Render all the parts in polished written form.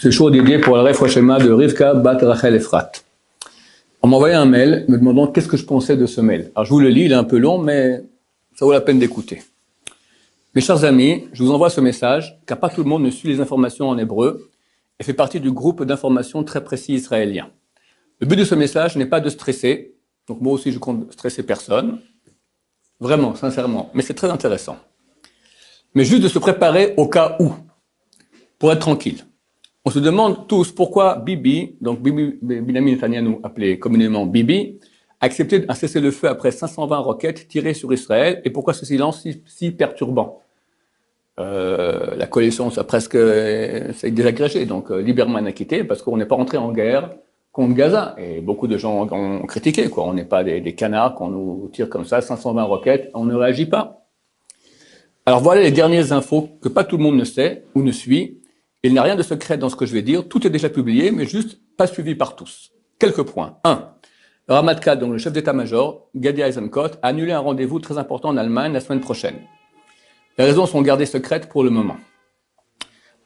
Ce show dédié pour le Refoua Shema de Rivka Bat Rachel Efrat. On m'a envoyé un mail me demandant qu'est-ce que je pensais de ce mail. Alors je vous le lis, il est un peu long, mais ça vaut la peine d'écouter. Mes chers amis, je vous envoie ce message car pas tout le monde ne suit les informations en hébreu et fait partie du groupe d'informations très précis israélien. Le but de ce message n'est pas de stresser, donc moi aussi je compte stresser personne, vraiment, sincèrement, mais c'est très intéressant. Mais juste de se préparer au cas où, pour être tranquille. On se demande tous pourquoi Bibi, donc Benyamin Netanyahu, appelé communément Bibi, a accepté un cessez-le-feu après 520 roquettes tirées sur Israël, et pourquoi ce silence si perturbant. La coalition, ça presque c'est désagrégé, donc Lieberman a quitté parce qu'on n'est pas rentré en guerre contre Gaza, et beaucoup de gens ont critiqué, quoi. On n'est pas des canards qu'on nous tire comme ça, 520 roquettes, on ne réagit pas. Alors voilà les dernières infos que pas tout le monde ne sait ou ne suit. Il n'y a rien de secret dans ce que je vais dire, tout est déjà publié, mais juste pas suivi par tous. Quelques points. 1. Le Ramatkal, donc le chef d'état-major, Gadi Eisenkot, a annulé un rendez-vous très important en Allemagne la semaine prochaine. Les raisons sont gardées secrètes pour le moment.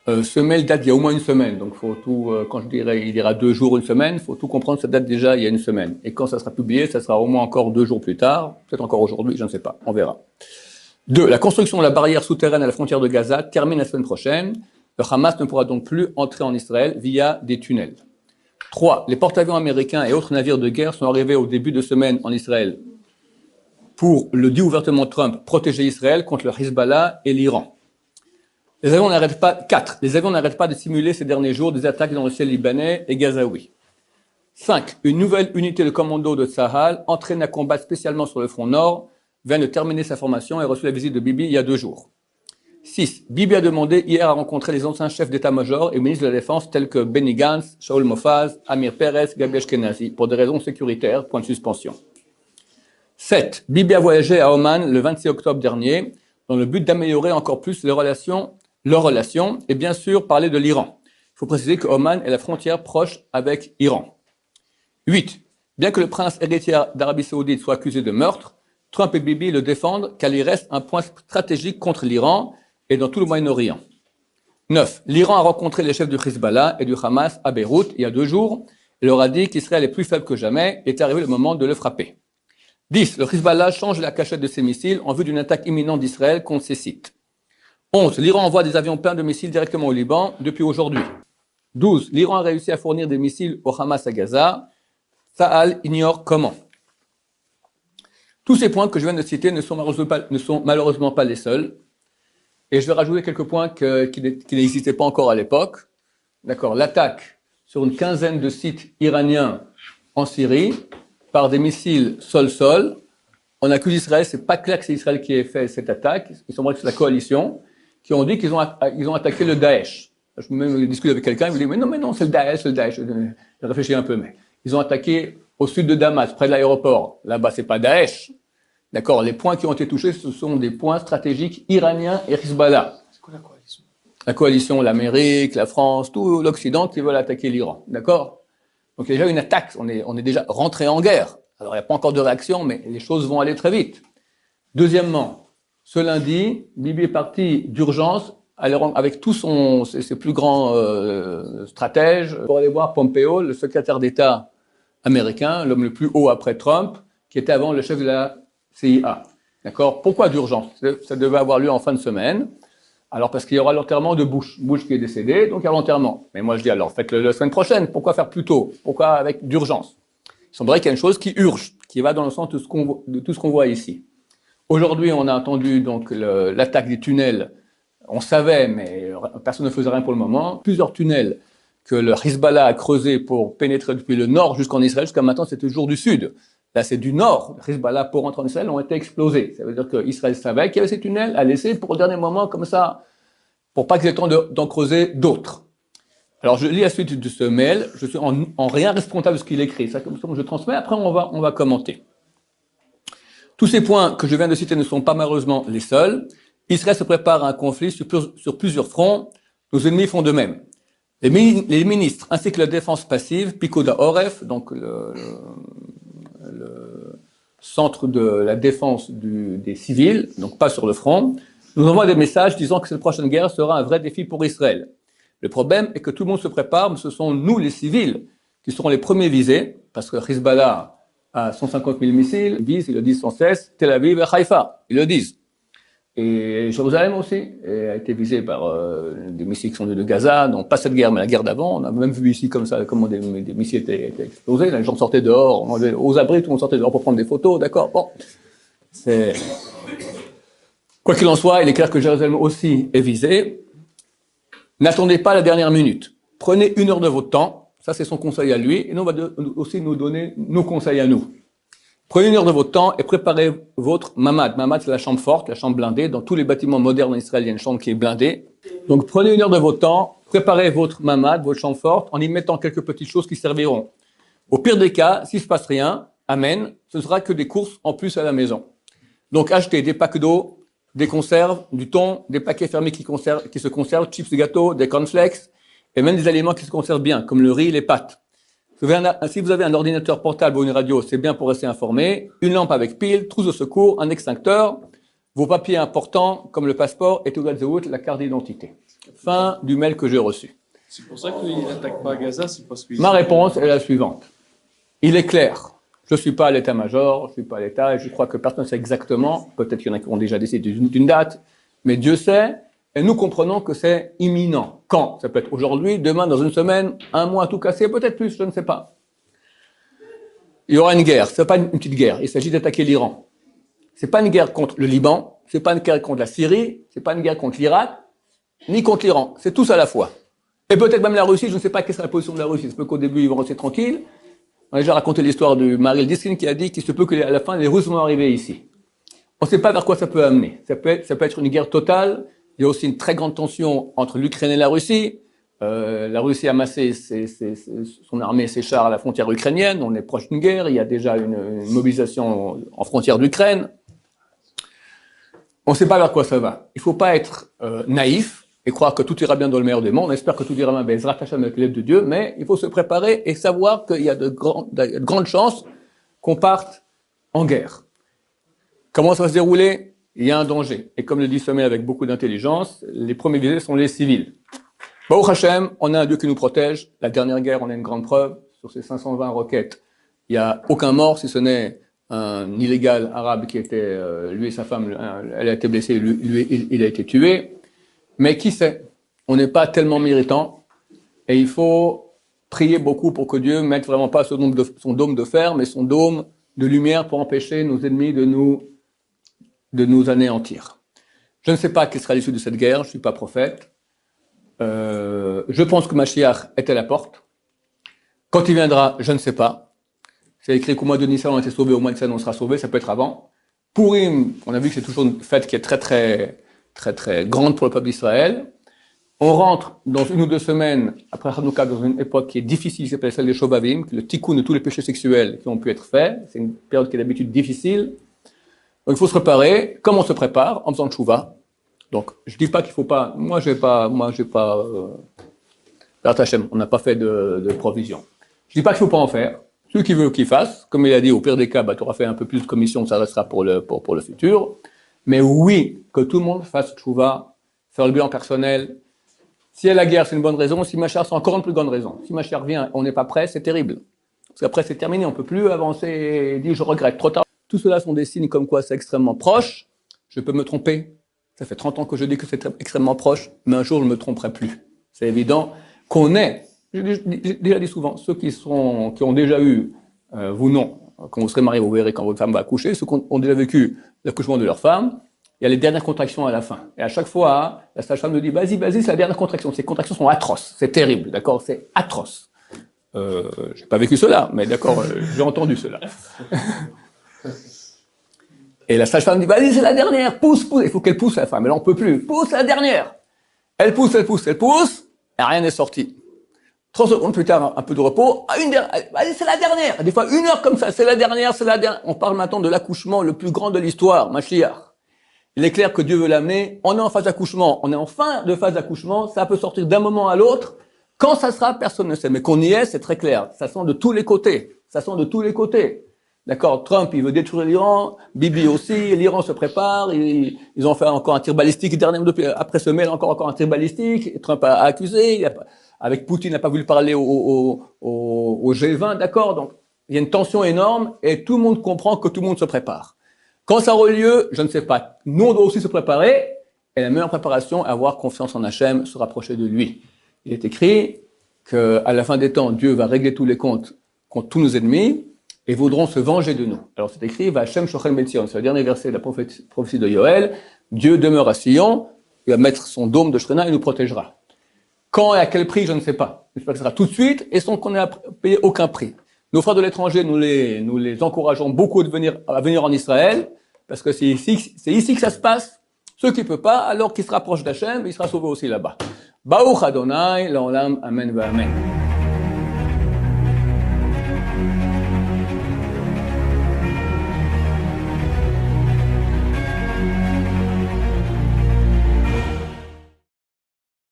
Ce mail date il y a au moins une semaine, donc faut tout, quand je dirais il ira 2 jours, une semaine, faut tout comprendre, ça date déjà il y a une semaine. Et quand ça sera publié, ça sera au moins encore 2 jours plus tard, peut-être encore aujourd'hui, je ne sais pas, on verra. 2. La construction de la barrière souterraine à la frontière de Gaza termine la semaine prochaine. Le Hamas ne pourra donc plus entrer en Israël via des tunnels. 3. Les porte-avions américains et autres navires de guerre sont arrivés au début de semaine en Israël pour, le dit ouvertement Trump, protéger Israël contre le Hezbollah et l'Iran. 4. Les avions n'arrêtent pas de simuler ces derniers jours des attaques dans le ciel libanais et gazaoui. 5. Une nouvelle unité de commando de Tsahal, entraînée à combattre spécialement sur le front nord, vient de terminer sa formation et a reçu la visite de Bibi il y a 2 jours. 6. Bibi a demandé hier à rencontrer les anciens chefs d'état-major et ministres de la Défense tels que Benny Gantz, Shaul Mofaz, Amir Peretz, Gabi Ashkenazi, pour des raisons sécuritaires, point de suspension. 7. Bibi a voyagé à Oman le 26 octobre dernier dans le but d'améliorer encore plus leurs relations et bien sûr parler de l'Iran. Il faut préciser que Oman est la frontière proche avec Iran. 8. Bien que le prince héritier d'Arabie Saoudite soit accusé de meurtre, Trump et Bibi le défendent car il reste un point stratégique contre l'Iran et dans tout le Moyen-Orient. 9. L'Iran a rencontré les chefs du Hezbollah et du Hamas à Beyrouth il y a 2 jours et leur a dit qu'Israël est plus faible que jamais et est arrivé le moment de le frapper. 10. Le Hezbollah change la cachette de ses missiles en vue d'une attaque imminente d'Israël contre ses sites. 11. L'Iran envoie des avions pleins de missiles directement au Liban depuis aujourd'hui. 12. L'Iran a réussi à fournir des missiles au Hamas à Gaza. Tsahal ignore comment. Tous ces points que je viens de citer ne sont malheureusement pas les seuls. Et je vais rajouter quelques points qui n'existaient pas encore à l'époque. D'accord, l'attaque sur une quinzaine de sites iraniens en Syrie par des missiles sol-sol. On accuse Israël, c'est pas clair que c'est Israël qui ait fait cette attaque. Il semblerait que c'est la coalition qui ont dit qu'ils ont attaqué le Daesh. Je me même discute avec quelqu'un, il me dit mais non, c'est le Daesh. Je réfléchis un peu, mais ils ont attaqué au sud de Damas, près de l'aéroport. Là-bas, c'est pas Daesh. D'accord, les points qui ont été touchés, ce sont des points stratégiques iraniens et Hezbollah. C'est quoi la coalition? La coalition, l'Amérique, la France, tout l'Occident qui veulent attaquer l'Iran. D'accord? Donc il y a déjà une attaque, on est déjà rentré en guerre. Alors il n'y a pas encore de réaction, mais les choses vont aller très vite. Deuxièmement, ce lundi, Bibi est parti d'urgence avec tous ses plus grands stratèges pour aller voir Pompeo, le secrétaire d'État américain, l'homme le plus haut après Trump, qui était avant le chef de la CIA. D'accord? Pourquoi d'urgence? Ça devait avoir lieu en fin de semaine. Alors, parce qu'il y aura l'enterrement de Bush. Bush qui est décédé, donc il y a l'enterrement. Mais moi, je dis alors, faites-le la semaine prochaine. Pourquoi faire plus tôt? Pourquoi avec d'urgence? Il semblerait qu'il y a une chose qui urge, qui va dans le sens de tout ce qu'on voit ici. Aujourd'hui, on a entendu donc l'attaque des tunnels. On savait, mais personne ne faisait rien pour le moment. Plusieurs tunnels que le Hezbollah a creusés pour pénétrer depuis le nord jusqu'en Israël. Jusqu'à maintenant, c'est toujours du sud. Là, c'est du nord. Le Hezbollah, pour rentrer en Israël, ont été explosés. Ça veut dire qu'Israël savait qu'il y avait ces tunnels, a laissé pour le dernier moment, comme ça, pour pas qu'ils aient le temps d'en creuser d'autres. Alors, je lis la suite de ce mail. Je suis en rien responsable de ce qu'il écrit. Ça, comme je transmets, après, on va commenter. Tous ces points que je viens de citer ne sont pas malheureusement les seuls. Israël se prépare à un conflit sur plusieurs fronts. Nos ennemis font de même. Les ministres, ainsi que la défense passive, Pikoda Oref, donc le centre de la défense des civils, donc pas sur le front, nous envoient des messages disant que cette prochaine guerre sera un vrai défi pour Israël. Le problème est que tout le monde se prépare, mais ce sont nous, les civils, qui seront les premiers visés, parce que Hezbollah a 150 000 missiles, ils le disent sans cesse, Tel Aviv et Haïfa, ils le disent. Et Jérusalem aussi a été visée par des missiles qui sont venus de Gaza, donc pas cette guerre, mais la guerre d'avant. On a même vu ici comme ça, comment des missiles étaient explosés, les gens sortaient dehors, on avait aux abris, tout le monde sortait dehors pour prendre des photos, d'accord. Bon, c'est... Quoi qu'il en soit, il est clair que Jérusalem aussi est visée. N'attendez pas la dernière minute. Prenez 1 heure de votre temps, ça c'est son conseil à lui, et nous on va aussi nous donner nos conseils à nous. Prenez 1 heure de votre temps et préparez votre mamad. Mamad, c'est la chambre forte, la chambre blindée. Dans tous les bâtiments modernes en Israël, il y a une chambre qui est blindée. Donc, prenez 1 heure de votre temps, préparez votre mamad, votre chambre forte, en y mettant quelques petites choses qui serviront. Au pire des cas, s'il se passe rien, amen, ce sera que des courses en plus à la maison. Donc, achetez des packs d'eau, des conserves, du thon, des paquets fermés qui se conservent, chips, gâteaux, des cornflakes, et même des aliments qui se conservent bien, comme le riz, les pâtes. Si vous avez un ordinateur portable ou une radio, c'est bien pour rester informé. Une lampe avec pile, trousse de secours, un extincteur, vos papiers importants comme le passeport et tout la carte d'identité. Fin du mail que j'ai reçu. C'est pour ça qu'il n'attaque pas Gaza, c'est parce que... Ma réponse est la suivante. Il est clair. Je ne suis pas à l'état-major, je ne suis pas à l'état, et je crois que personne ne sait exactement, peut-être qu'il y en a qui ont déjà décidé d'une date, mais Dieu sait, et nous comprenons que c'est imminent. Quand? Ça peut être aujourd'hui, demain, dans une semaine, un mois tout cassé, peut-être plus, je ne sais pas. Il y aura une guerre. Ce n'est pas une petite guerre. Il s'agit d'attaquer l'Iran. Ce n'est pas une guerre contre le Liban, ce n'est pas une guerre contre la Syrie, ce n'est pas une guerre contre l'Irak, ni contre l'Iran. C'est tous à la fois. Et peut-être même la Russie, je ne sais pas quelle sera la position de la Russie. Il se peut qu'au début, ils vont rester tranquilles. On a déjà raconté l'histoire de Maril Diskin qui a dit qu'il se peut qu'à la fin, les Russes vont arriver ici. On ne sait pas vers quoi ça peut amener. Ça peut être une guerre totale. Il y a aussi une très grande tension entre l'Ukraine et la Russie. La Russie a amassé son armée, ses chars à la frontière ukrainienne. On est proche d'une guerre. Il y a déjà une mobilisation en frontière d'Ukraine. On ne sait pas vers quoi ça va. Il ne faut pas être naïf et croire que tout ira bien dans le meilleur des mondes. On espère que tout ira bien, Bezrat Hashem, avec l'aide de Dieu, mais il faut se préparer et savoir qu'il y a de grandes chances qu'on parte en guerre. Comment ça va se dérouler? Il y a un danger. Et comme le dit Sommet avec beaucoup d'intelligence, les premiers visés sont les civils. Baruch Hashem, on a un Dieu qui nous protège. La dernière guerre, on a une grande preuve. Sur ces 520 roquettes, il n'y a aucun mort, si ce n'est un illégal arabe qui était, lui et sa femme, elle a été blessée, lui, il a été tué. Mais qui sait? On n'est pas tellement méritant. Et il faut prier beaucoup pour que Dieu mette vraiment pas son dôme de fer, mais son dôme de lumière pour empêcher nos ennemis de nous anéantir. Je ne sais pas quelle sera l'issue de cette guerre, je ne suis pas prophète. Je pense que Mashiach est à la porte. Quand il viendra, je ne sais pas. C'est écrit qu'au mois de Nissan on a été sauvés, au mois de Nissan on sera sauvés, ça peut être avant. Purim, on a vu que c'est toujours une fête qui est très très très très grande pour le peuple d'Israël. On rentre dans 1 ou 2 semaines après Hanouka dans une époque qui est difficile, qui s'appelle celle des Shovavim, le tikkun de tous les péchés sexuels qui ont pu être faits. C'est une période qui est d'habitude difficile. Donc il faut se préparer. Comment on se prépare? En faisant tchouva. Donc je dis pas qu'il faut pas. Moi j'ai pas. Hashem, on n'a pas fait de provision. Je dis pas qu'il faut pas en faire. Celui qui veut qu'il fasse, comme il a dit, au pire des cas, tu auras fait un peu plus de commission, ça restera pour le futur. Mais oui, que tout le monde fasse tchouva, faire le bilan personnel. Si il y a la guerre, c'est une bonne raison. Si Mashiach, c'est encore une plus grande raison. Si Mashiach revient, on n'est pas prêt, c'est terrible. Parce qu'après, c'est terminé, on peut plus avancer et dire je regrette, trop tard. Tout cela sont des signes comme quoi c'est extrêmement proche. Je peux me tromper. Ça fait 30 ans que je dis que c'est extrêmement proche, mais un jour je ne me tromperai plus. C'est évident qu'on est, j'ai déjà dit souvent, ceux qui ont déjà eu, vous non, quand vous serez marié, vous verrez quand votre femme va accoucher, ceux qui ont déjà vécu l'accouchement de leur femme, il y a les dernières contractions à la fin. Et à chaque fois, la sage-femme nous dit, vas-y, c'est la dernière contraction. Ces contractions sont atroces. C'est terrible, d'accord? C'est atroce. J'ai pas vécu cela, mais d'accord, j'ai entendu cela. Et la sage-femme dit, vas-y, c'est la dernière, pousse. Il faut qu'elle pousse la femme, elle en peut plus. Pousse la dernière. Elle pousse, et rien n'est sorti. 30 secondes plus tard, un peu de repos. Vas-y, c'est la dernière. Des fois, 1 heure comme ça, c'est la dernière. On parle maintenant de l'accouchement le plus grand de l'histoire, Mashiach. Il est clair que Dieu veut l'amener. On est en phase d'accouchement. On est en fin de phase d'accouchement. Ça peut sortir d'un moment à l'autre. Quand ça sera, personne ne sait. Mais qu'on y est, c'est très clair. Ça sent de tous les côtés. D'accord, Trump, il veut détruire l'Iran, Bibi aussi, l'Iran se prépare, ils ont fait encore un tir balistique, après ce mail, encore un tir balistique, Trump a accusé, avec Poutine, il n'a pas voulu parler au G20, d'accord, donc il y a une tension énorme et tout le monde comprend que tout le monde se prépare. Quand ça aura lieu, je ne sais pas, nous on doit aussi se préparer, et la meilleure préparation, avoir confiance en Hachem, se rapprocher de lui. Il est écrit qu'à la fin des temps, Dieu va régler tous les comptes contre tous nos ennemis, et voudront se venger de nous. Alors c'est écrit, va Hachem Shochel Metzion, c'est le dernier verset de la prophétie de Yoël, Dieu demeure à Sion, il va mettre son dôme de Shrena et nous protégera. Quand et à quel prix, je ne sais pas. J'espère que ce sera tout de suite et sans qu'on ait à payer aucun prix. Nos frères de l'étranger, nous les encourageons beaucoup à venir en Israël, parce que c'est ici que ça se passe. Ceux qui ne peuvent pas, alors qu'ils se rapprochent d'Hachem, il sera sauvé aussi là-bas. Baruch Adonai, l'olam, amen, va amen.